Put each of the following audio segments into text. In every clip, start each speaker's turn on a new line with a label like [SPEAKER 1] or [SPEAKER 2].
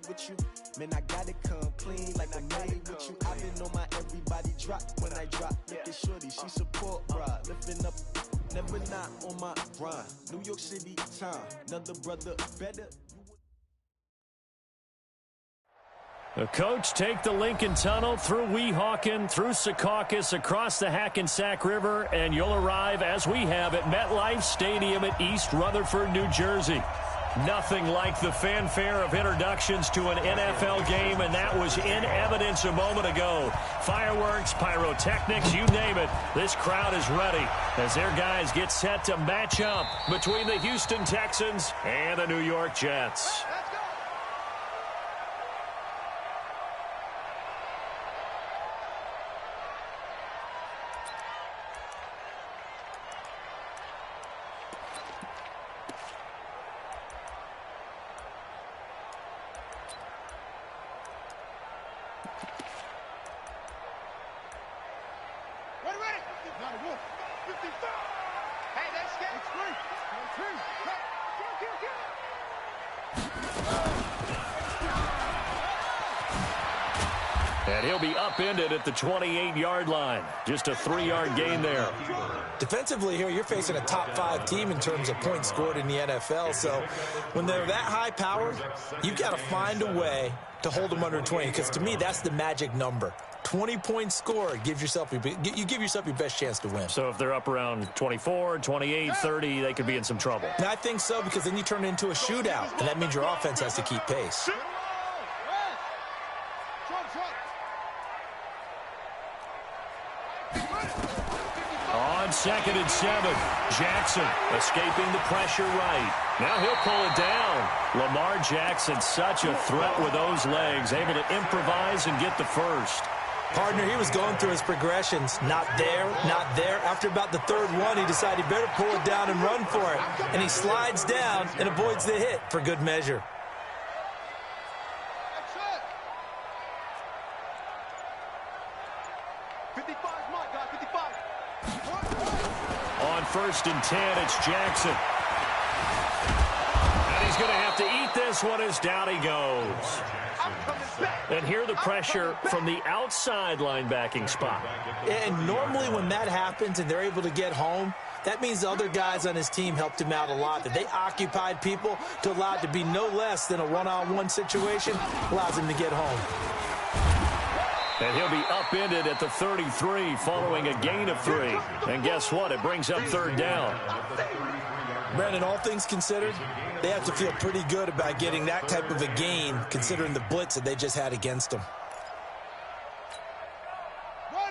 [SPEAKER 1] with you. Man, I got it come clean like I'm made with you. I've been on my everybody drop when I drop. Look at shorty, she support ride. Lifting up, never not on my grind. New York City time, another brother better.
[SPEAKER 2] The coach take the Lincoln Tunnel through Weehawken, through Secaucus, across the Hackensack River, and you'll arrive, as we have, at MetLife Stadium at East Rutherford, New Jersey. Nothing like the fanfare of introductions to an NFL game, and that was in evidence a moment ago. Fireworks, pyrotechnics, you name it. This crowd is ready as their guys get set to match up between the Houston Texans and the New York Jets. And he'll be upended at the 28-yard line. Just a 3-yard gain there.
[SPEAKER 3] Defensively here, you're facing a top-5 team in terms of points scored in the NFL. So when they're that high-powered, you've got to find a way to hold them under 20. Because to me, that's the magic number. 20 points scored, you give yourself your best chance to win.
[SPEAKER 2] So if they're up around 24, 28, 30, they could be in some trouble.
[SPEAKER 3] And I think so, because then you turn it into a shootout, and that means your offense has to keep pace.
[SPEAKER 2] On 2nd and 7, Jackson escaping the pressure right. Now he'll pull it down. Lamar Jackson, such a threat with those legs, able to improvise and get the first.
[SPEAKER 3] Partner, he was going through his progressions. Not there, not there. After about the third one, he decided he better pull it down and run for it. And he slides down and avoids the hit for good measure.
[SPEAKER 2] On 1st and 10, it's Jackson. And he's going to have to eat this one as down he goes. And here the pressure from the outside linebacking spot.
[SPEAKER 3] And normally when that happens and they're able to get home, that means the other guys on his team helped him out a lot. That they occupied people to allow it to be no less than a one-on-one situation, allows him to get home.
[SPEAKER 2] And he'll be upended at the 33 following a gain of 3. And guess what? It brings up 3rd down.
[SPEAKER 3] Brandon, all things considered, they have to feel pretty good about getting that type of a gain considering the blitz that they just had against them.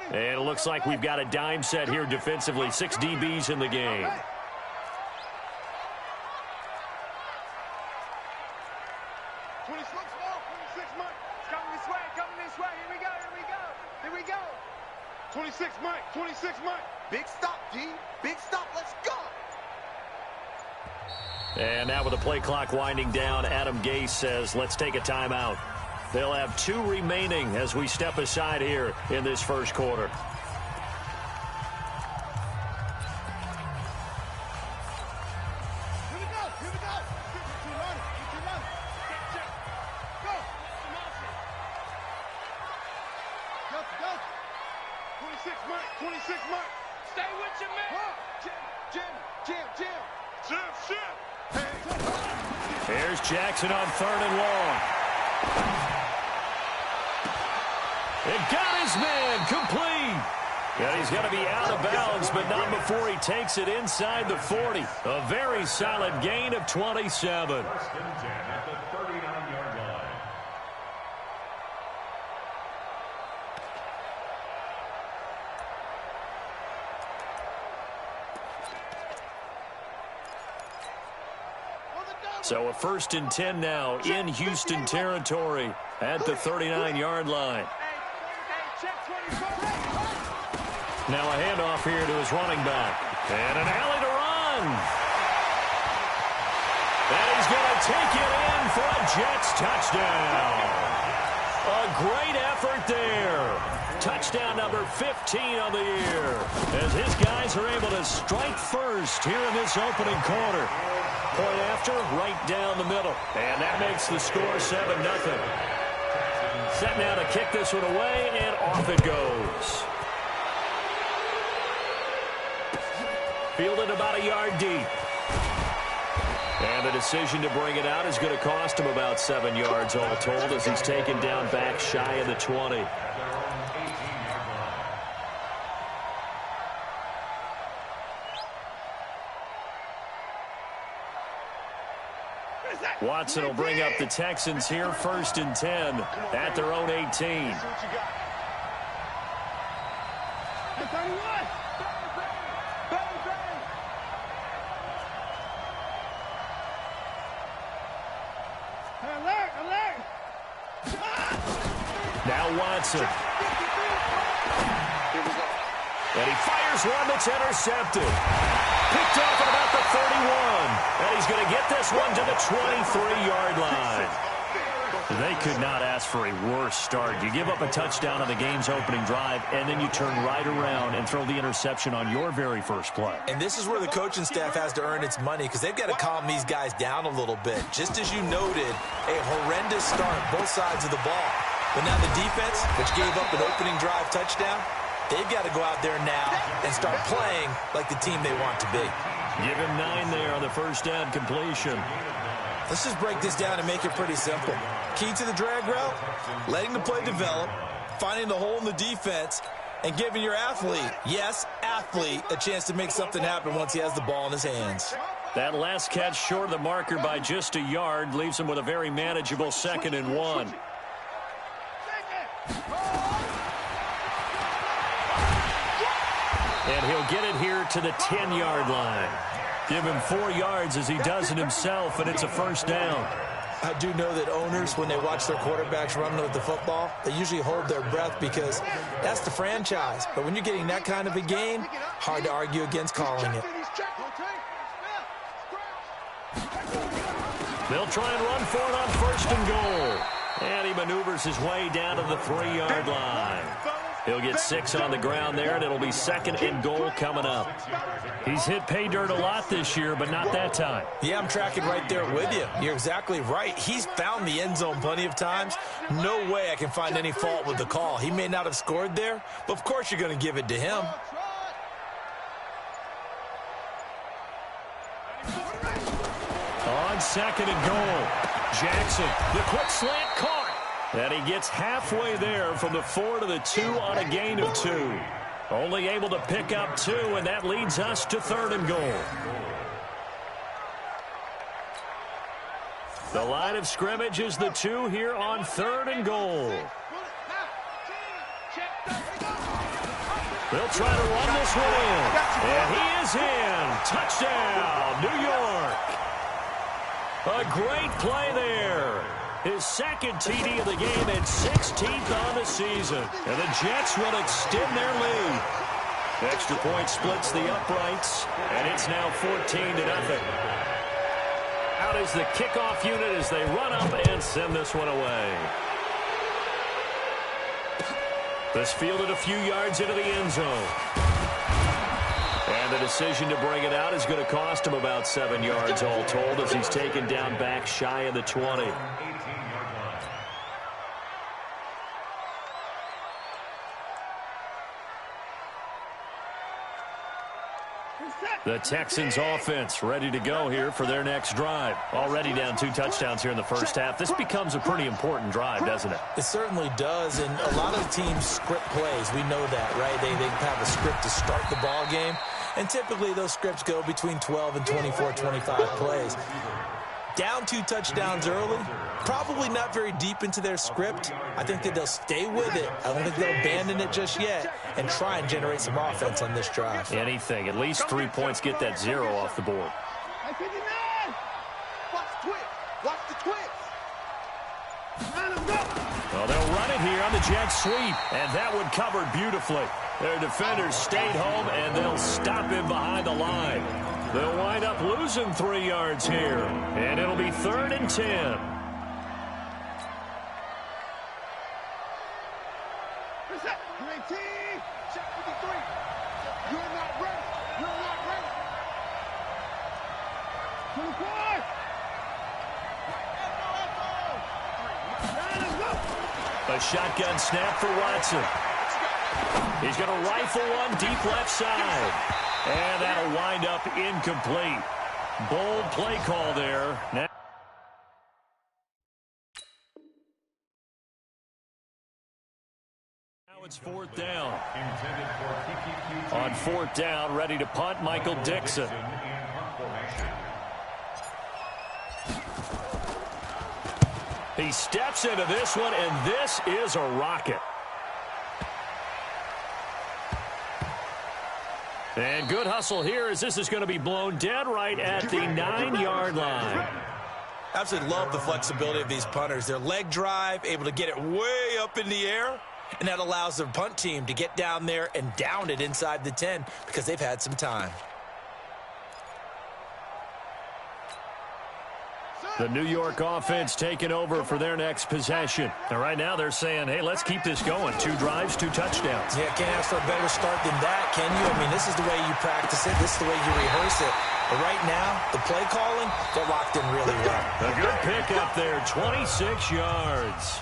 [SPEAKER 2] And it looks like we've got a dime set here defensively. 6 DBs in the game.
[SPEAKER 1] Big stop, D. Big stop. Let's go.
[SPEAKER 2] And now with the play clock winding down, Adam Gase says, let's take a timeout. They'll have 2 remaining as we step aside here in this first quarter. Here's Jackson on 3rd and long. It got his man complete. And he's going to be out of bounds, but not before he takes it inside the 40. A very solid gain of 27. So a 1st and 10 now in Houston territory at the 39-yard line. Now a handoff here to his running back. And an alley to run. And he's going to take it in for a Jets touchdown. A great effort there. Touchdown number 15 on the year as his guys are able to strike first here in this opening quarter. Point after, right down the middle. And that makes the score 7-0. Set now to kick this one away, and off it goes. Fielded about a yard deep. And the decision to bring it out is going to cost him about 7 yards all told as he's taken down back shy of the 20. Watson will bring up the Texans here, 1st and 10 at their own 18. Now Watson. And he fires one that's intercepted. Picked off at about the 31. And he's going to get this one to the 23-yard line. They could not ask for a worse start. You give up a touchdown on the game's opening drive, and then you turn right around and throw the interception on your very first play.
[SPEAKER 3] And this is where the coaching staff has to earn its money because they've got to calm these guys down a little bit. Just as you noted, a horrendous start, both sides of the ball. But now the defense, which gave up an opening drive touchdown, they've got to go out there now and start playing like the team they want to be.
[SPEAKER 2] Give him 9 there on the first down completion.
[SPEAKER 3] Let's just break this down and make it pretty simple. Key to the drag route, letting the play develop, finding the hole in the defense, and giving your athlete, yes, athlete, a chance to make something happen once he has the ball in his hands.
[SPEAKER 2] That last catch short of the marker by just a yard leaves him with a very manageable 2nd and 1. And he'll get it here to the 10-yard line. Give him 4 yards as he does it himself, and it's a first down.
[SPEAKER 3] I do know that owners, when they watch their quarterbacks running with the football, they usually hold their breath because that's the franchise. But when you're getting that kind of a game, hard to argue against calling it.
[SPEAKER 2] They'll try and run for it on 1st and goal. And he maneuvers his way down to the 3-yard line. He'll get 6 on the ground there, and it'll be 2nd and goal coming up. He's hit pay dirt a lot this year, but not that time.
[SPEAKER 3] Yeah, I'm tracking right there with you. You're exactly right. He's found the end zone plenty of times. No way I can find any fault with the call. He may not have scored there, but of course you're going to give it to him.
[SPEAKER 2] On 2nd and goal, Jackson, the quick slant caught. And he gets halfway there from the 4 to the 2 on a gain of 2. Only able to pick up 2, and that leads us to 3rd and goal. The line of scrimmage is the 2 here on 3rd and goal. They'll try to run this one in. And he is in. Touchdown, New York. A great play there. His 2nd TD of the game and 16th on the season. And the Jets will extend their lead. Extra point splits the uprights, and it's now 14-0. Out is the kickoff unit as they run up and send this one away. This fielded a few yards into the end zone. And the decision to bring it out is going to cost him about 7 yards all told as he's taken down back shy of the 20. The Texans offense ready to go here for their next drive. Already down 2 touchdowns here in the first half. This becomes a pretty important drive, doesn't it?
[SPEAKER 3] It certainly does, and a lot of teams script plays. We know that, right? They have a script to start the ball game, and typically those scripts go between 12 and 24, 25 plays. Down 2 touchdowns early, probably not very deep into their script. I think that they'll stay with it. I don't think they'll abandon it just yet and try and generate some offense on this drive.
[SPEAKER 2] Anything. At least 3 points, get that 0 off the board.
[SPEAKER 1] Watch the twitch.
[SPEAKER 2] Well, they'll run it here on the jet sweep, and that one covered beautifully. Their defenders stayed home, and they'll stop him behind the line. They'll wind up losing 3 yards here, and it'll be 3rd and 10. A shotgun snap for Watson. He's going to rifle one deep left side. And that'll wind up incomplete. Bold play call there. Now it's fourth down. On fourth down, ready to punt, Michael Dixon. He steps into this one, and this is a rocket. And good hustle here as this is going to be blown dead right at the 9-yard line.
[SPEAKER 3] Absolutely love the flexibility of these punters. Their leg drive, able to get it way up in the air, and that allows the punt team to get down there and down it inside the 10 because they've had some time.
[SPEAKER 2] The New York offense taking over for their next possession. And right now they're saying, hey, let's keep this going. 2 drives, 2 touchdowns.
[SPEAKER 3] Yeah, can't ask for a better start than that, can you? I mean, this is the way you practice it. This is the way you rehearse it. But right now, the play calling, they're locked in really well.
[SPEAKER 2] A good pick up there, 26 yards.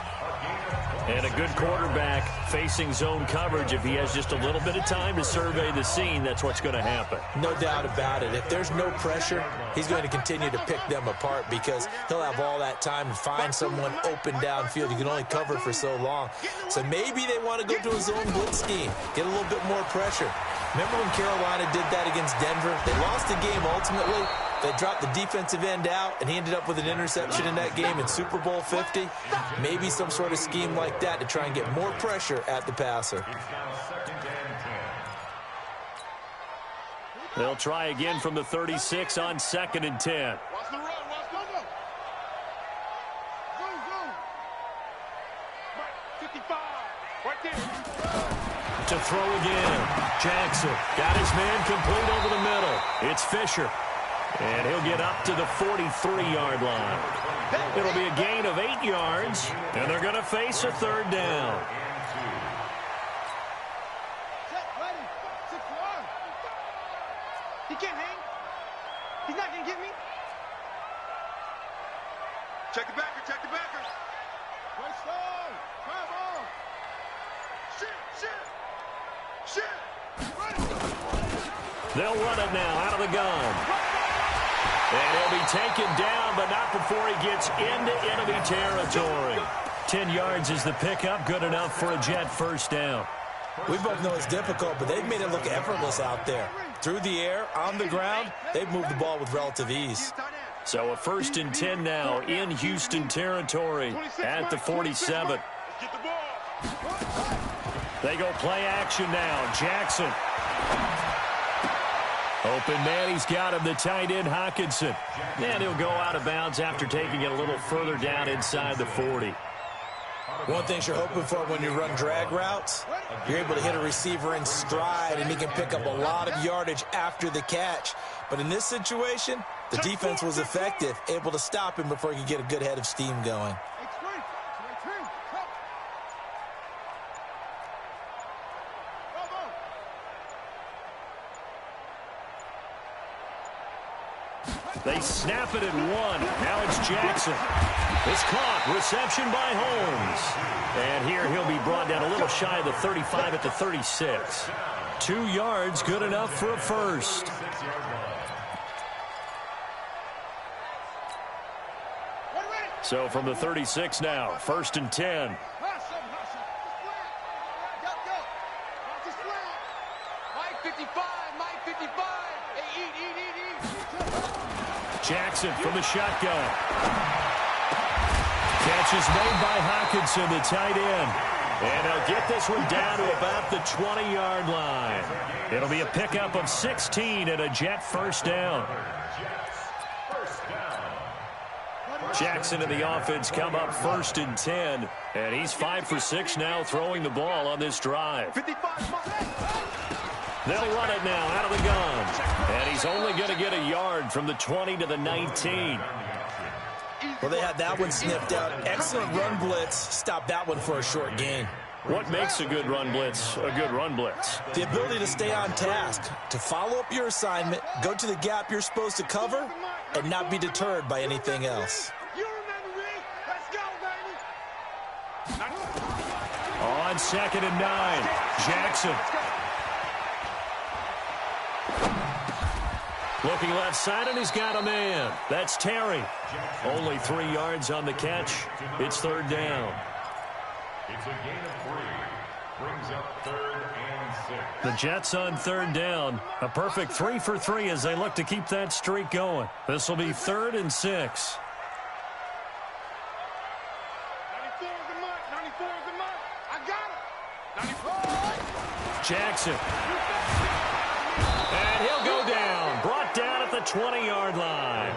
[SPEAKER 2] And a good quarterback facing zone coverage. If he has just a little bit of time to survey the scene, that's what's going to happen.
[SPEAKER 3] No doubt about it. If there's no pressure, he's going to continue to pick them apart because he'll have all that time to find someone open downfield. You can only cover for so long. So maybe they want to go to a zone blitz scheme, get a little bit more pressure. Remember when Carolina did that against Denver? They lost the game ultimately. They dropped the defensive end out, and he ended up with an interception in that game in Super Bowl 50. Maybe some sort of scheme like that to try and get more pressure at the passer.
[SPEAKER 2] They'll try again from the 36 on 2nd and 10. To throw again. Jackson got his man complete over the middle. It's Fisher. And he'll get up to the 43-yard line. It'll be a gain of 8 yards, and they're going to face a 3rd down.
[SPEAKER 4] He can't hang. He's not going to get me. Check the backer, check the backer. Right side. Come on. Shit.
[SPEAKER 2] They'll run it now out of the gun. And he'll be taken down, but not before he gets into enemy territory. 10 yards is the pickup, good enough for a Jet first down.
[SPEAKER 3] We both know it's difficult, but they've made it look effortless out there. Through the air, on the ground, they've moved the ball with relative ease.
[SPEAKER 2] So a 1st and 10 now in Houston territory at the 47. They go play action now. Jackson. Open man, he's got him, the tight end, Hockenson. And he'll go out of bounds after taking it a little further down inside the 40.
[SPEAKER 3] One thing you're hoping for when you run drag routes, you're able to hit a receiver in stride, and he can pick up a lot of yardage after the catch. But in this situation, the defense was effective, able to stop him before he could get a good head of steam going.
[SPEAKER 2] They snap it at 1. Now it's Jackson. It's caught. Reception by Holmes. And here he'll be brought down a little shy of the 35 at the 36. 2 yards, good enough for a first. So from the 36 now, 1st and 10. Jackson from the shotgun. Catch is made by Hockenson, the tight end. And he'll get this one down to about the 20-yard line. It'll be a pickup of 16 and a Jet first down. Jackson and the offense come up 1st and 10. And he's 5 for 6 now throwing the ball on this drive. They'll run it now out of the gun. And he's only going to get a yard from the 20 to the 19.
[SPEAKER 3] Well, they had that one sniffed out. Excellent run blitz. Stop that one for a short gain.
[SPEAKER 2] What makes a good run blitz a good run blitz?
[SPEAKER 3] The ability to stay on task, to follow up your assignment, go to the gap you're supposed to cover, and not be deterred by anything else.
[SPEAKER 4] You remember me? Let's go, baby.
[SPEAKER 2] On 2nd and 9, Jackson. Looking left side, and he's got a man. That's Terry. Only 3 yards on the catch. It's 3rd down.
[SPEAKER 5] It's a gain of 3. Brings up 3rd and 6.
[SPEAKER 2] The Jets on 3rd down. A perfect 3 for 3 as they look to keep that streak going. This will be 3rd and 6.
[SPEAKER 4] 94 is the mark. 94 is the mark. I got it. 94.
[SPEAKER 2] Jackson. And he'll go down. Brought down at the 20-yard line.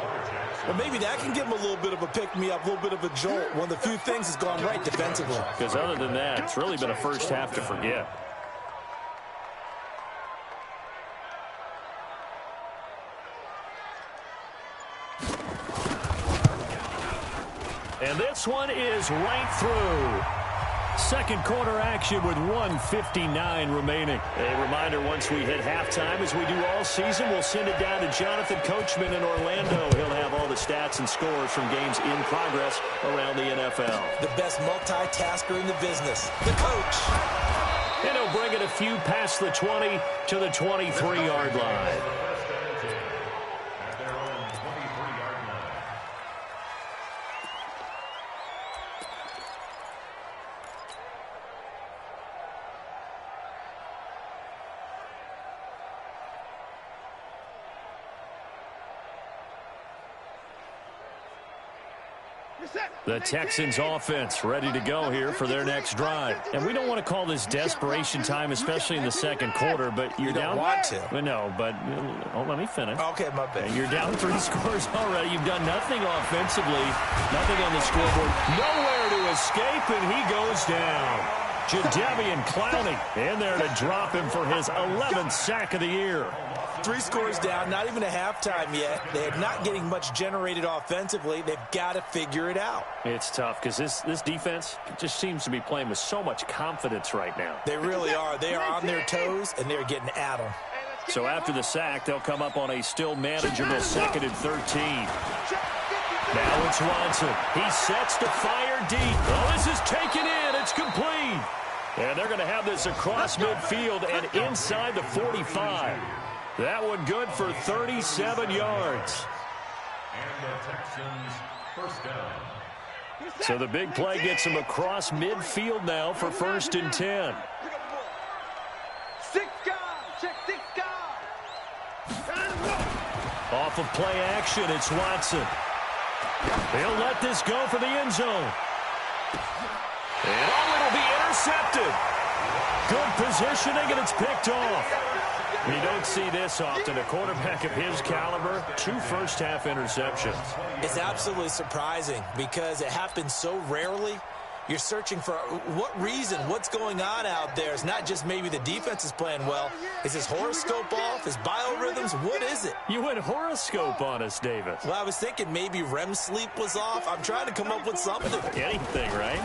[SPEAKER 3] Well, maybe that can give him a little bit of a pick-me-up, a little bit of a jolt. One of the few things that's gone right defensively.
[SPEAKER 2] Because other than that, it's really been a first half to forget. And this one is right through. Second quarter action with 1:59 remaining. A reminder, once we hit halftime, as we do all season, we'll send it down to Jonathan Coachman in Orlando. He'll have all the stats and scores from games in progress around the NFL.
[SPEAKER 3] The best multitasker in the business, the coach.
[SPEAKER 2] And he'll bring it a few past the 20 to the 23-yard line.
[SPEAKER 5] At their own 23-yard line.
[SPEAKER 2] The Texans offense ready to go here for their next drive. And we don't want to call this desperation time, especially in the second quarter, but you're down.
[SPEAKER 3] You don't want to.
[SPEAKER 2] No, but let me finish.
[SPEAKER 3] Okay, my bad.
[SPEAKER 2] You're down 3 scores already. You've done nothing offensively, nothing on the scoreboard. Nowhere to escape, and he goes down. Jadeveon Clowney in there to drop him for his 11th sack of the year.
[SPEAKER 3] 3 scores down, not even a halftime yet. They're not getting much generated offensively. They've got to figure it out.
[SPEAKER 2] It's tough because this defense just seems to be playing with so much confidence right now.
[SPEAKER 3] They really are. They are on their toes, and they're getting at them.
[SPEAKER 2] So after the sack, they'll come up on a still manageable 2nd and 13. Now it's Watson. He sets to fire deep. Oh, this is taken in. It's complete. And they're going to have this across midfield and inside the 45. That one good for 37 yards.
[SPEAKER 5] And the Texans first down.
[SPEAKER 2] So the big play gets him across midfield now for 1st and 10.
[SPEAKER 4] 6 guys. Check 6 guys.
[SPEAKER 2] Off of play action, it's Watson. He'll let this go for the end zone. And it'll be intercepted. Good positioning, and it's picked off. You don't see this often. A quarterback of his caliber, 2 first-half interceptions.
[SPEAKER 3] It's absolutely surprising because it happens so rarely. You're searching for what reason, what's going on out there. It's not just maybe the defense is playing well. Is his horoscope off? His biorhythms? What is it?
[SPEAKER 2] You went horoscope on us, Davis.
[SPEAKER 3] Well, I was thinking maybe REM sleep was off. I'm trying to come up with something.
[SPEAKER 2] Anything, right?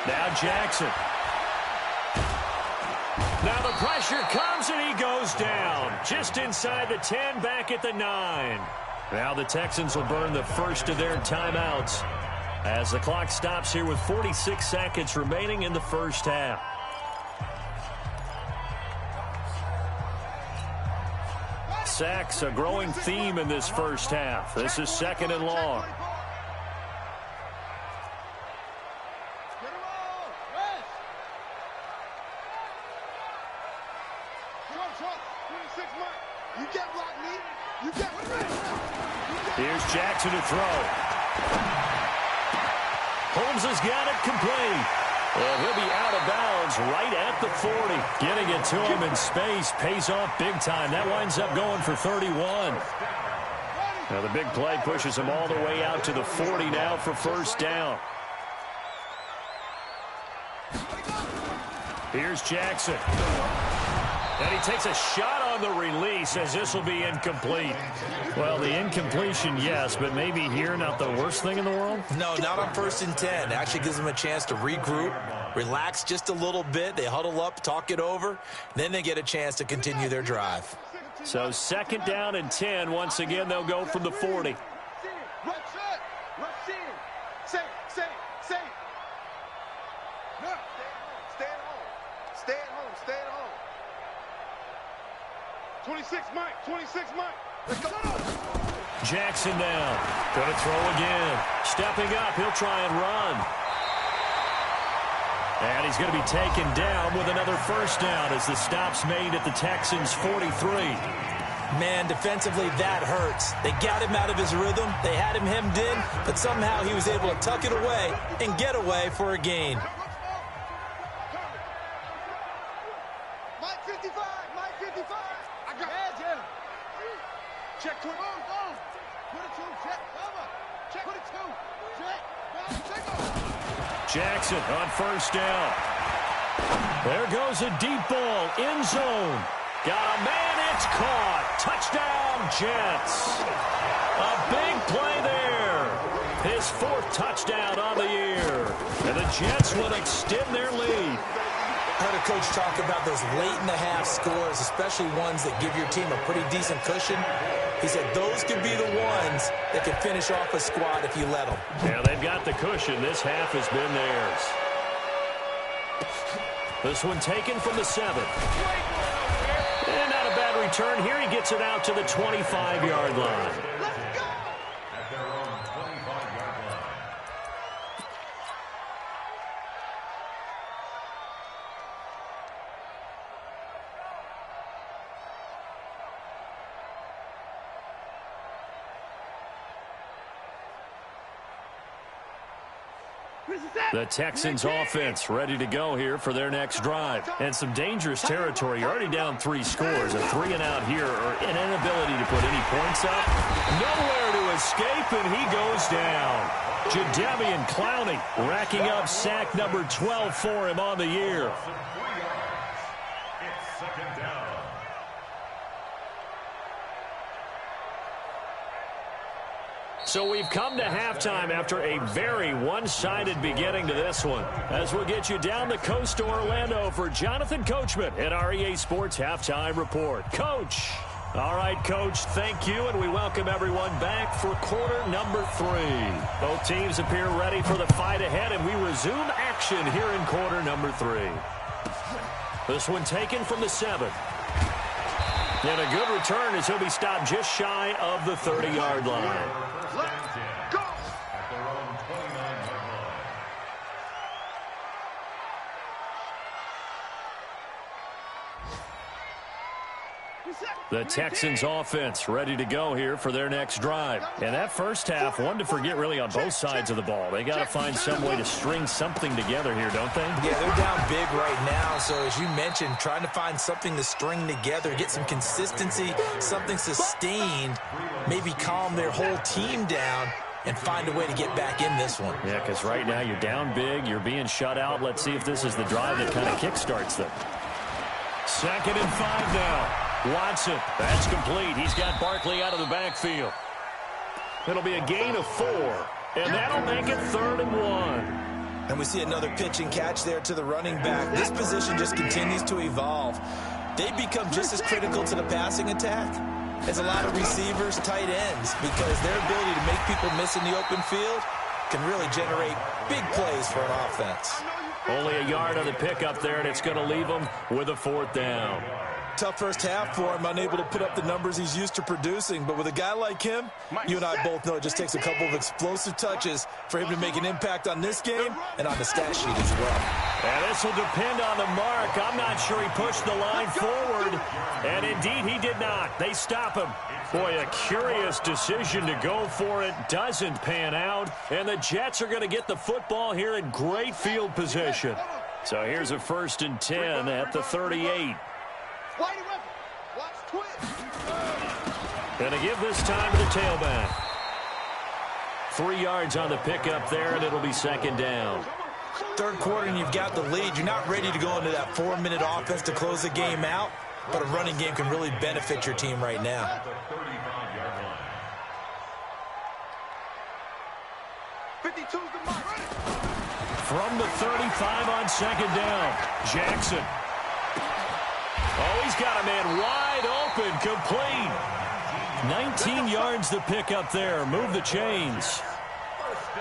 [SPEAKER 2] Now Jackson. Now the pressure comes, and he goes down. Just inside the 10, back at the 9. Now the Texans will burn the first of their timeouts as the clock stops here with 46 seconds remaining in the first half. Sacks, a growing theme in this first half. This is 2nd and long. Here's Jackson to throw. Holmes has got it complete. And he'll be out of bounds right at the 40. Getting it to him in space pays off big time. That winds up going for 31. Now the big play pushes him all the way out to the 40 now for 1st down. Here's Jackson. And he takes a shot on the release as this will be incomplete. Well, the incompletion, yes, but maybe here not the worst thing in the world?
[SPEAKER 3] No, not on 1st and 10. Actually gives them a chance to regroup, relax just a little bit. They huddle up, talk it over. Then they get a chance to continue their drive.
[SPEAKER 2] So 2nd down and 10. Once again, they'll go from the 40.
[SPEAKER 4] Stay at home. 26, Mike. 26, Mike. Let's go.
[SPEAKER 2] Jackson down. Going to throw again. Stepping up. He'll try and run. And he's going to be taken down with another first down as the stop's made at the Texans' 43.
[SPEAKER 3] Man, defensively, that hurts. They got him out of his rhythm. They had him hemmed in, but somehow he was able to tuck it away and get away for a gain.
[SPEAKER 4] Mike 55. I got it. Check 2. Put it 2. Check. Cover. Check. Put it 2. Check. Check off.
[SPEAKER 2] Jackson on first down. There goes a deep ball. End zone. Got a man. It's caught. Touchdown, Jets. A big play there. His 4th touchdown on the year. And the Jets will extend their lead.
[SPEAKER 3] I heard a coach talk about those late-in-the-half scores, especially ones that give your team a pretty decent cushion. He said those could be the ones that can finish off a squad if you let them.
[SPEAKER 2] Yeah, they've got the cushion. This half has been theirs. This one taken from the 7. And not a bad return here. He gets it out to the 25-yard line.
[SPEAKER 5] At their own 25-yard line.
[SPEAKER 2] The Texans offense ready to go here for their next drive. And some dangerous territory. You're already down 3 scores. A 3-and-out here or an inability to put any points up. Nowhere to escape, and he goes down. Jadeveon Clowney racking up sack number 12 for him on the year.
[SPEAKER 5] It's 2nd down.
[SPEAKER 2] So we've come to halftime after a very one-sided beginning to this one. As we'll get you down the coast to Orlando for Jonathan Coachman at our EA Sports Halftime Report. Coach. All right, Coach, thank you, and we welcome everyone back for quarter number 3. Both teams appear ready for the fight ahead, and we resume action here in quarter number 3. This one taken from the 7. And a good return as he'll be stopped just shy of the 30-yard line.
[SPEAKER 5] Go! At their own 29-yard line.
[SPEAKER 2] The Texans offense ready to go here for their next drive. And that first half, one to forget really on both sides of the ball. They got to find some way to string something together here, don't they?
[SPEAKER 3] Yeah, they're down big right now. So as you mentioned, trying to find something to string together, get some consistency, something sustained, maybe calm their whole team down and find a way to get back in this one.
[SPEAKER 2] Yeah, because right now you're down big, you're being shut out. Let's see if this is the drive that kind of kickstarts them. 2nd and 5 now. Watson, that's complete. He's got Barkley out of the backfield. It'll be a gain of 4, and that'll make it 3rd and 1.
[SPEAKER 3] And we see another pitch and catch there to the running back. This position just continues to evolve. They become just as critical to the passing attack as a lot of receivers, tight ends, because their ability to make people miss in the open field can really generate big plays for an offense.
[SPEAKER 2] Only a yard on the pickup there, and it's going to leave them with a 4th down.
[SPEAKER 3] Tough first half for him, unable to put up the numbers he's used to producing. But with a guy like him, you and I both know it just takes a couple of explosive touches for him to make an impact on this game and on the stat sheet as well.
[SPEAKER 2] And this will depend on the mark. I'm not sure he pushed the line forward. And indeed, he did not. They stop him. Boy, a curious decision to go for it. Doesn't pan out. And the Jets are going to get the football here in great field position. So here's a 1st and 10 at the 38. Going to give this time to the tailback. 3 yards on the pickup there, and it'll be 2nd down.
[SPEAKER 3] 3rd quarter, and you've got the lead. You're not ready to go into that 4-minute offense to close the game out, but a running game can really benefit your team right now.
[SPEAKER 2] From the 35 on 2nd down, Jackson. Oh, he's got a man wide open. open, complete. 19 yards to pick up there. Move the chains.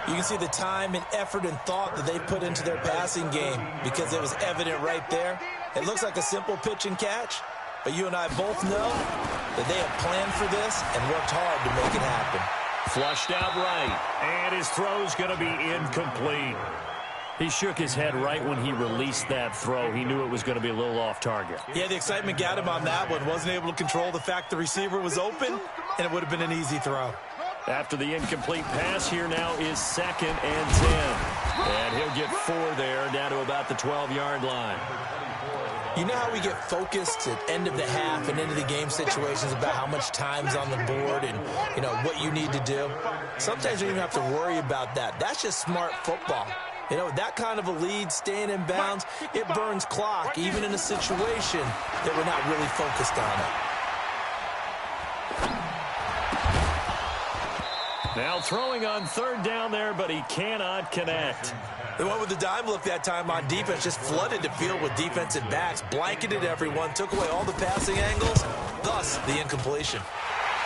[SPEAKER 3] You can see the time and effort and thought that they put into their passing game because it was evident right there. It looks like a simple pitch and catch, but you and I both know that they have planned for this and worked hard to make it happen.
[SPEAKER 2] Flushed out right, and his throw's going to be incomplete. He shook his head right when he released that throw. He knew it was going to be a little off target.
[SPEAKER 3] Yeah, the excitement got him on that one. Wasn't able to control the fact the receiver was open, and it would have been an easy throw.
[SPEAKER 2] After the incomplete pass, here now is 2nd and 10. And he'll get 4 there, down to about the 12-yard line.
[SPEAKER 3] You know how we get focused at end of the half and into the game situations about how much time's on the board and, you know, what you need to do? Sometimes you don't even have to worry about that. That's just smart football. You know, that kind of a lead, staying in bounds, it burns clock, even in a situation that we're not really focused on it.
[SPEAKER 2] Now throwing on 3rd down there, but he cannot connect.
[SPEAKER 3] They went with the dime look that time on defense, just flooded the field with defensive backs, blanketed everyone, took away all the passing angles, thus the incompletion.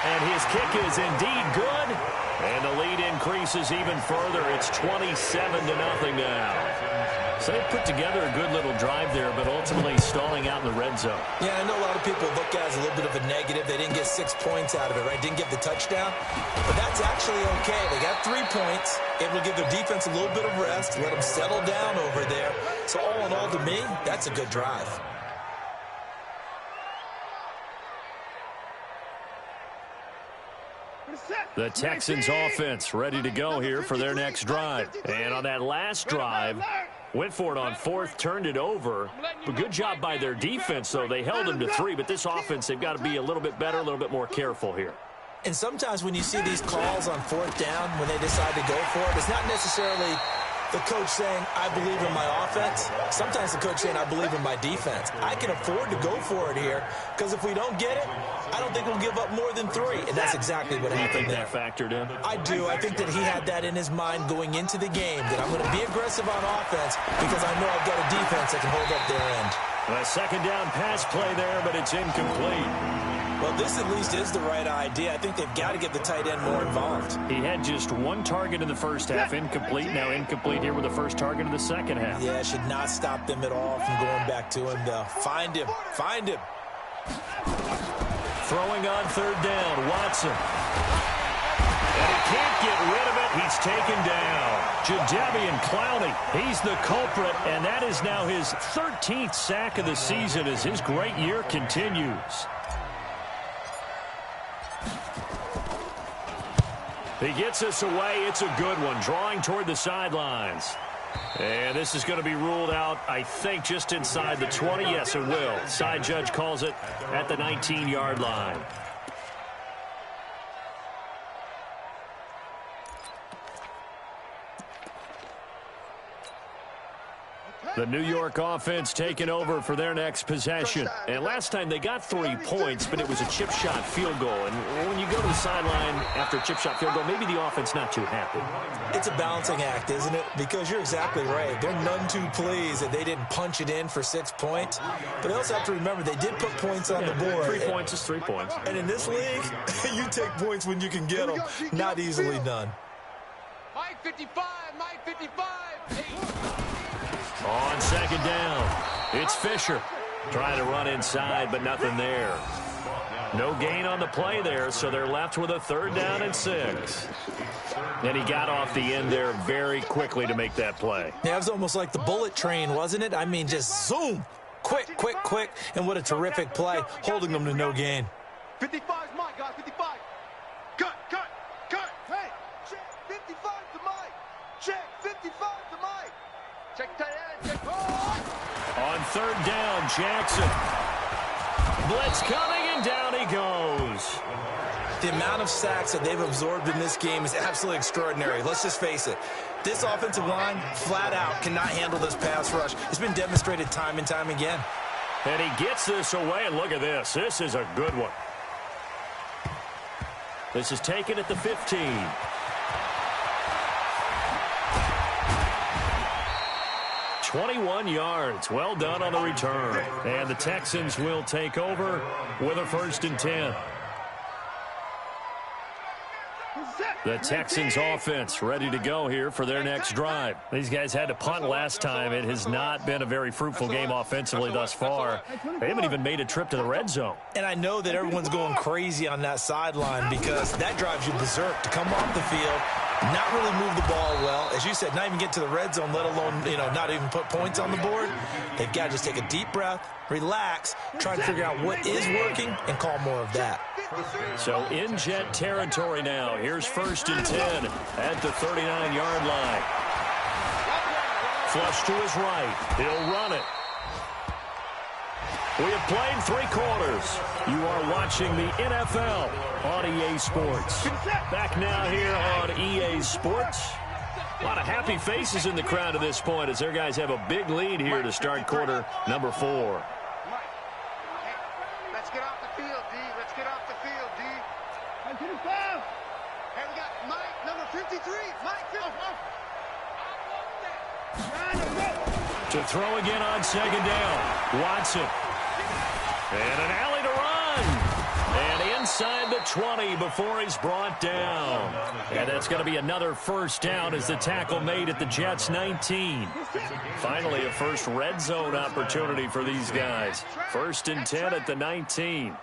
[SPEAKER 2] And his kick is indeed good, and the lead increases even further. It's 27-0 now. So they put together a good little drive there, but ultimately stalling out in the red zone.
[SPEAKER 3] Yeah, I know a lot of people look at it as a little bit of a negative. They didn't get 6 points out of it, right? Didn't get the touchdown. But that's actually okay. They got 3 points. It will give their defense a little bit of rest, let them settle down over there. So all in all, to me, that's a good drive.
[SPEAKER 2] The Texans offense ready to go here for their next drive. And on that last drive, went for it on 4th, turned it over. But good job by their defense, though. They held them to 3, but this offense, they've got to be a little bit better, a little bit more careful here.
[SPEAKER 3] And sometimes when you see these calls on 4th down, when they decide to go for it, it's not necessarily the coach saying, I believe in my offense. Sometimes the coach saying, I believe in my defense. I can afford to go for it here because if we don't get it, I don't think we'll give up more than 3. And that's exactly what happened there.
[SPEAKER 2] Do you think that factored in?
[SPEAKER 3] I do. I think that he had that in his mind going into the game, that I'm going to be aggressive on offense because I know I've got a defense that can hold up their end.
[SPEAKER 2] A 2nd down pass play there, but it's incomplete.
[SPEAKER 3] Well, this at least is the right idea. I think they've got to get the tight end more involved.
[SPEAKER 2] He had just 1 target in the first half, incomplete. Now incomplete here with the first target in the second half.
[SPEAKER 3] Yeah, it should not stop them at all from going back to him, though. Find him. Find him.
[SPEAKER 2] Throwing on 3rd down, Watson. And he can't get rid of it. He's taken down. Jadeveon Clowney, he's the culprit, and that is now his 13th sack of the season as his great year continues. He gets us away. It's a good one, drawing toward the sidelines. And this is going to be ruled out, I think, just inside the 20. Yes, it will. Side judge calls it at the 19-yard line. The New York offense taking over for their next possession. And last time they got 3 points, but it was a chip shot field goal. And when you go to the sideline after a chip shot field goal, maybe the offense not too happy.
[SPEAKER 3] It's a balancing act, isn't it? Because you're exactly right. They're none too pleased that they didn't punch it in for 6 points. But they also have to remember they did put points on the board.
[SPEAKER 2] 3 points is 3 points.
[SPEAKER 3] And in this league, you take points when you can get them. Not easily done.
[SPEAKER 4] Mike 55, Mike 55.
[SPEAKER 2] On 2nd down, it's Fisher. Trying to run inside, but nothing there. No gain on the play there, so they're left with a 3rd down and 6. And he got off the end there very quickly to make that play.
[SPEAKER 3] Yeah, it was almost like the bullet train, wasn't it? I mean, just zoom. Quick, quick, quick. And what a terrific play, holding them to no gain.
[SPEAKER 4] 55 is mine, guys, 55. Cut. Hey, check 55 to Mike. Check 55 to Mike. Check tight end, check.
[SPEAKER 2] On 3rd down, Jackson. Blitz coming, and down he goes.
[SPEAKER 3] The amount of sacks that they've absorbed in this game is absolutely extraordinary. Let's just face it. This offensive line, flat out, cannot handle this pass rush. It's been demonstrated time and time again.
[SPEAKER 2] And he gets this away, and look at this. This is a good one. This is taken at the 15. 21 yards. Well done on the return. And the Texans will take over with a 1st and 10. The Texans offense ready to go here for their next drive. These guys had to punt last time. It has not been a very fruitful game offensively thus far. They haven't even made a trip to the red zone.
[SPEAKER 3] And I know that everyone's going crazy on that sideline because that drives you berserk to come off the field, not really move the ball well. As you said, not even get to the red zone, let alone, not even put points on the board. They've got to just take a deep breath, relax, try and figure out what is working, and call more of that.
[SPEAKER 2] So in jet territory now. Here's 1st and 10 at the 39-yard line. Flush to his right. He'll run it. We have played 3 quarters. You are watching the NFL on EA Sports. Back now here on EA Sports. A lot of happy faces in the crowd at this point as their guys have a big lead here to start quarter number 4.
[SPEAKER 4] Let's get off the field, D. Let's get off the field, D. Hey, we got Mike, number 53. Mike,
[SPEAKER 2] To throw again on 2nd down. Watson. And an alley to run. And inside the 20 before he's brought down. And that's going to be another 1st down as the tackle made at the Jets' 19. Finally, a first red zone opportunity for these guys. 1st and 10 at the 19.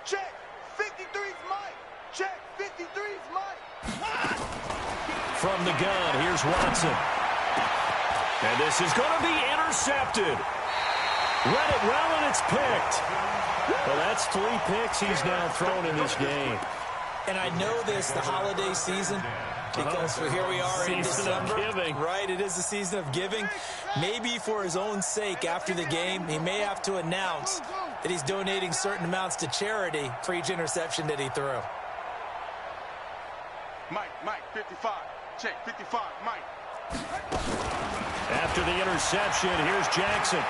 [SPEAKER 4] Check. 53's Mike. Check. 53's Mike.
[SPEAKER 2] From the gun, here's Watson. And this is going to be intercepted. Read it well, and it's picked. Well, that's 3 picks he's now thrown in this game.
[SPEAKER 3] And I know this, the holiday season, because here we are in December. Right, it is the season of giving. Maybe for his own sake after the game, he may have to announce that he's donating certain amounts to charity for each interception that he threw.
[SPEAKER 4] Mike, 55. Check, 55, Mike.
[SPEAKER 2] After the interception, here's Jackson.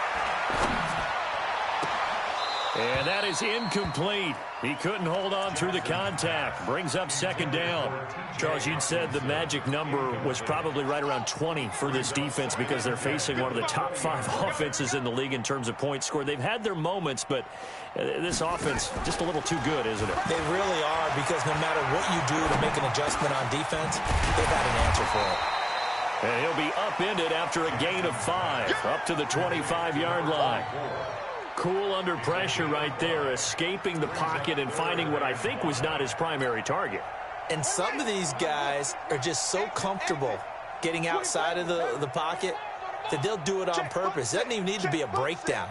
[SPEAKER 2] And that is incomplete. He couldn't hold on through the contact. Brings up 2nd down. Charles, you'd said the magic number was probably right around 20 for this defense because they're facing one of the top 5 offenses in the league in terms of points scored. They've had their moments, but this offense just a little too good, isn't it?
[SPEAKER 3] They really are, because no matter what you do to make an adjustment on defense, they've got an answer for it.
[SPEAKER 2] And he'll be upended after a gain of 5, up to the 25-yard line. Cool under pressure right there, escaping the pocket and finding what I think was not his primary target.
[SPEAKER 3] And some of these guys are just so comfortable getting outside of the pocket that they'll do it on purpose. It doesn't even need to be a breakdown.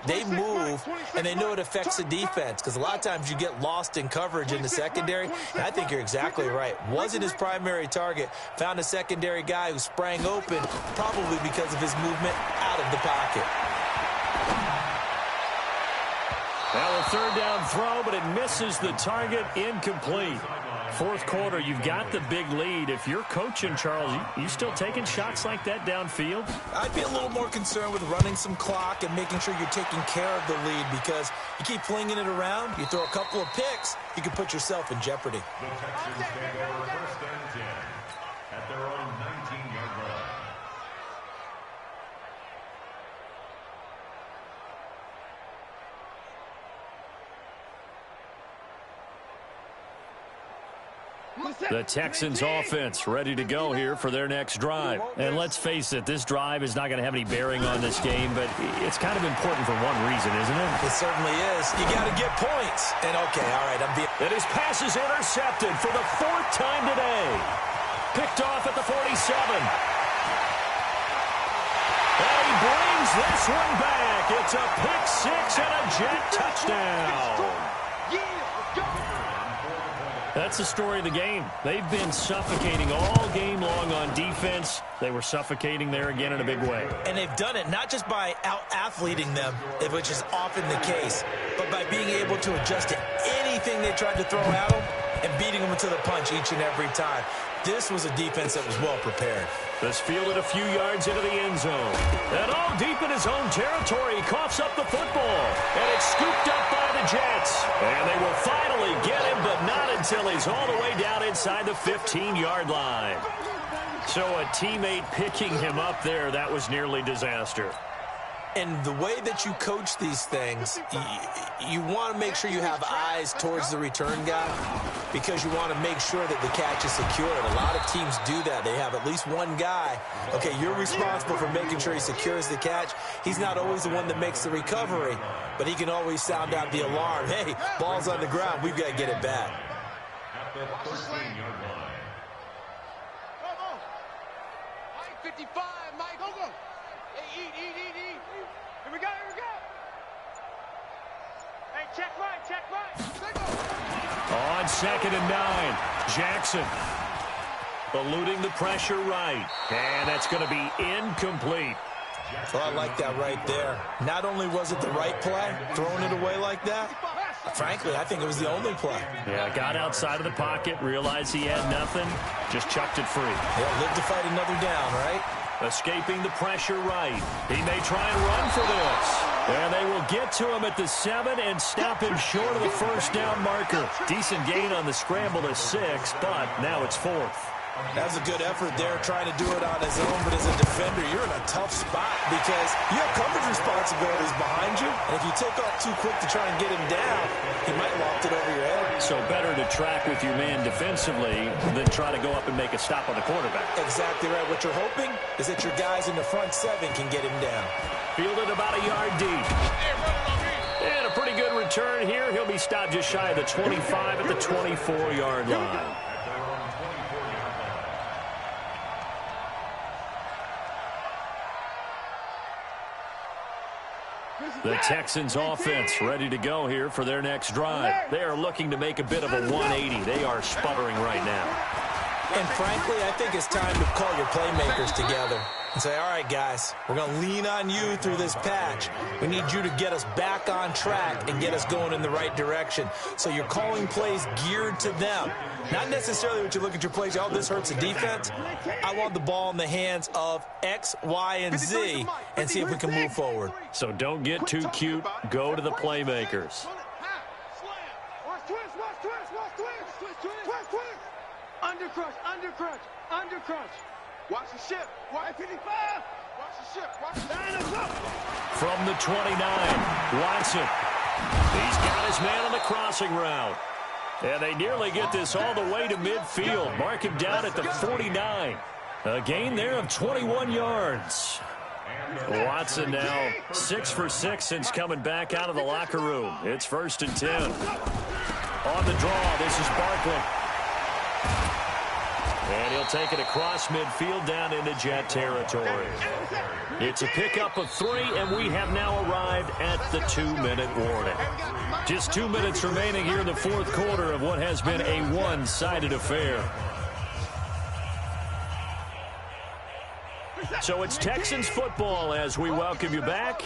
[SPEAKER 3] They move, and they know it affects the defense, because a lot of times you get lost in coverage in the secondary. And I think you're exactly right. Wasn't his primary target. Found a secondary guy who sprang open, probably because of his movement out of the pocket.
[SPEAKER 2] Now a 3rd down throw, but it misses the target, incomplete. 4th quarter, you've got the big lead. If you're coaching, Charles, you still taking shots like that downfield?
[SPEAKER 3] I'd be a little more concerned with running some clock and making sure you're taking care of the lead, because you keep flinging it around, you throw a couple of picks, you can put yourself in jeopardy.
[SPEAKER 5] The Texans take over 1st and 10 at their own 19-yard line.
[SPEAKER 2] The Texans offense ready to go here for their next drive. And let's face it, this drive is not going to have any bearing on this game, but it's kind of important for one reason, isn't it?
[SPEAKER 3] It certainly is. You got to get points. And okay, all right,
[SPEAKER 2] And his pass is intercepted for the 4th time today. Picked off at the 47. And he brings this one back. It's a pick 6 and a Jet touchdown. That's the story of the game. They've been suffocating all game long on defense. They were suffocating there again in a big way.
[SPEAKER 3] And they've done it not just by out-athleting them, which is often the case, but by being able to adjust to anything they tried to throw at them and beating them to the punch each and every time. This was a defense that was well prepared.
[SPEAKER 2] This fielded a few yards into the end zone. And all deep in his own territory, he coughs up the football. And it's scooped up by the Jets. And they will finally get him, but not until he's all the way down inside the 15-yard line. So a teammate picking him up there, that was nearly disaster.
[SPEAKER 3] And the way that you coach these things, you want to make sure you have eyes towards the return guy because you want to make sure that the catch is secured. A lot of teams do that. They have at least one guy. Okay, you're responsible for making sure he secures the catch. He's not always the one that makes the recovery, but he can always sound out the alarm. Hey, ball's on the ground. We've got to get it back.
[SPEAKER 5] At the 13-yard line.
[SPEAKER 4] 55, Mike. Go. Hey, eat. Here we go. Hey, check right.
[SPEAKER 2] On 2nd and 9, Jackson eluding the pressure right. And that's going to be incomplete.
[SPEAKER 3] Well, I like that right there. Not only was it the right play, throwing it away like that, frankly, I think it was the only play.
[SPEAKER 2] Yeah, got outside of the pocket, realized he had nothing, just chucked it free.
[SPEAKER 3] Yeah, live to fight another down, right?
[SPEAKER 2] Escaping the pressure right. He may try and run for this. And they will get to him at the 7 and stop him short of the first down marker. Decent gain on the scramble to 6, but now it's 4th.
[SPEAKER 3] That was a good effort there, trying to do it on his own, but as a defender, you're in a tough spot because you have coverage responsibilities behind you, and if you take off too quick to try and get him down, he might loft it over your head.
[SPEAKER 2] So better to track with your man defensively than try to go up and make a stop on the quarterback.
[SPEAKER 3] Exactly right. What you're hoping is that your guys in the front 7 can get him down.
[SPEAKER 2] Fielded about a yard deep. And a pretty good return here. He'll be stopped just shy of the 25 at the 24-yard line. The Texans offense ready to go here for their next drive. They are looking to make a bit of a 180. They are sputtering right now.
[SPEAKER 3] And frankly, I think it's time to call your playmakers together and say, all right, guys, we're going to lean on you through this patch. We need you to get us back on track and get us going in the right direction. So you're calling plays geared to them. Not necessarily what you look at your plays, oh, this hurts the defense. I want the ball in the hands of X, Y, and Z and see if we can move forward.
[SPEAKER 2] So don't get too cute. Go to the playmakers.
[SPEAKER 4] Undercrunch. Watch the ship. Watch 55. Watch the ship. Watch the
[SPEAKER 2] From the 29, Watson. He's got his man on the crossing route. And they nearly get this all the way to midfield. Mark him down at the 49. A gain there of 21 yards. Watson now 6 for 6 since coming back out of the locker room. It's 1st and 10. On the draw, this is Barkley. And he'll take it across midfield down into Jet territory. It's a pickup of 3, and we have now arrived at the 2-minute warning. Just 2 minutes remaining here in the 4th quarter of what has been a one-sided affair. So it's Texans football as we welcome you back.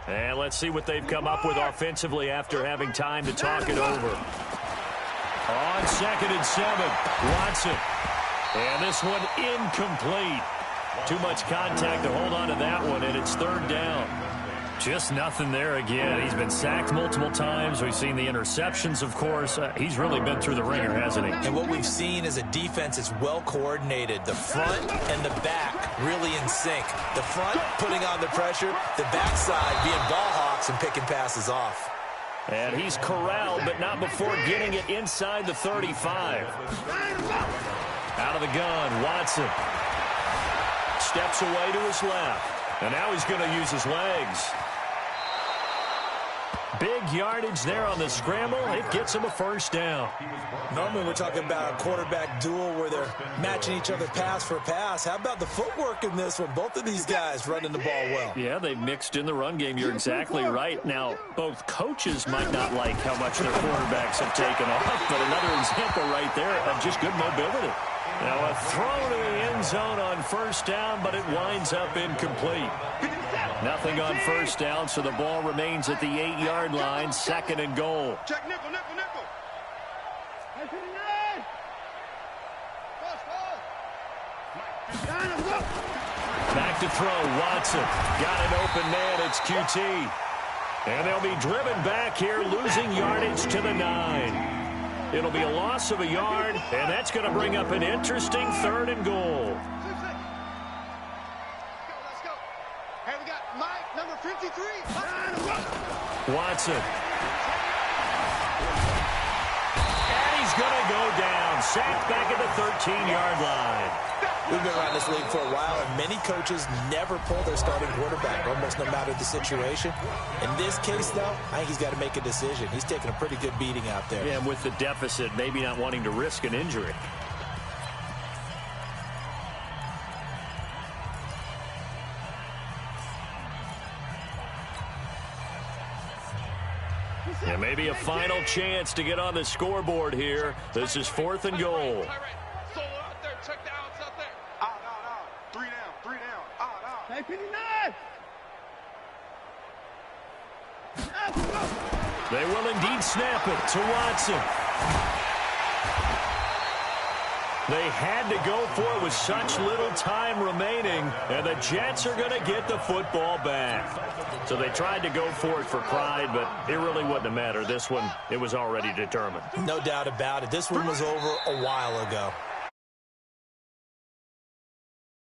[SPEAKER 2] And let's see what they've come up with offensively after having time to talk it over. On 2nd and 7, Watson. And this one incomplete. Too much contact to hold on to that one, and it's 3rd down. Just nothing there again. He's been sacked multiple times. We've seen the interceptions, of course. He's really been through the ringer, hasn't he?
[SPEAKER 3] And what we've seen is a defense that's well coordinated. The front and the back really in sync. The front putting on the pressure, the backside being ball hawks and picking passes off.
[SPEAKER 2] And he's corralled, but not before getting it inside the 35. Out of the gun, Watson. Steps away to his left. And now he's going to use his legs. Big yardage there on the scramble. It gets him a 1st down.
[SPEAKER 3] Normally we're talking about a quarterback duel where they're matching each other pass for pass. How about the footwork in this one? Both of these guys running the ball well.
[SPEAKER 2] Yeah, they mixed in the run game. You're exactly right. Now, both coaches might not like how much their quarterbacks have taken off, but another example right there of just good mobility. Now a throw to the end zone on 1st down, but it winds up incomplete. Nothing on 1st down, so the ball remains at the 8-yard line, 2nd and goal.
[SPEAKER 4] Check nickel.
[SPEAKER 2] Back to throw, Watson. Got an open man, it's QT. And they'll be driven back here, losing yardage to the 9. It'll be a loss of a yard, and that's going to bring up an interesting 3rd and goal. Watson. And he's going to go down. Sacked back at the 13-yard line.
[SPEAKER 3] We've been around this league for a while, and many coaches never pull their starting quarterback, almost no matter the situation. In this case, though, I think he's got to make a decision. He's taking a pretty good beating out there.
[SPEAKER 2] Yeah, and with the deficit, maybe not wanting to risk an injury. And maybe a final chance to get on the scoreboard here. This is 4th and goal.
[SPEAKER 4] Hey, 59!
[SPEAKER 2] They will indeed snap it to Watson. They had to go for it with such little time remaining, and the Jets are going to get the football back. So they tried to go for it for pride, but it really wouldn't have mattered. This one, it was already determined.
[SPEAKER 3] No doubt about it. This one was over a while ago.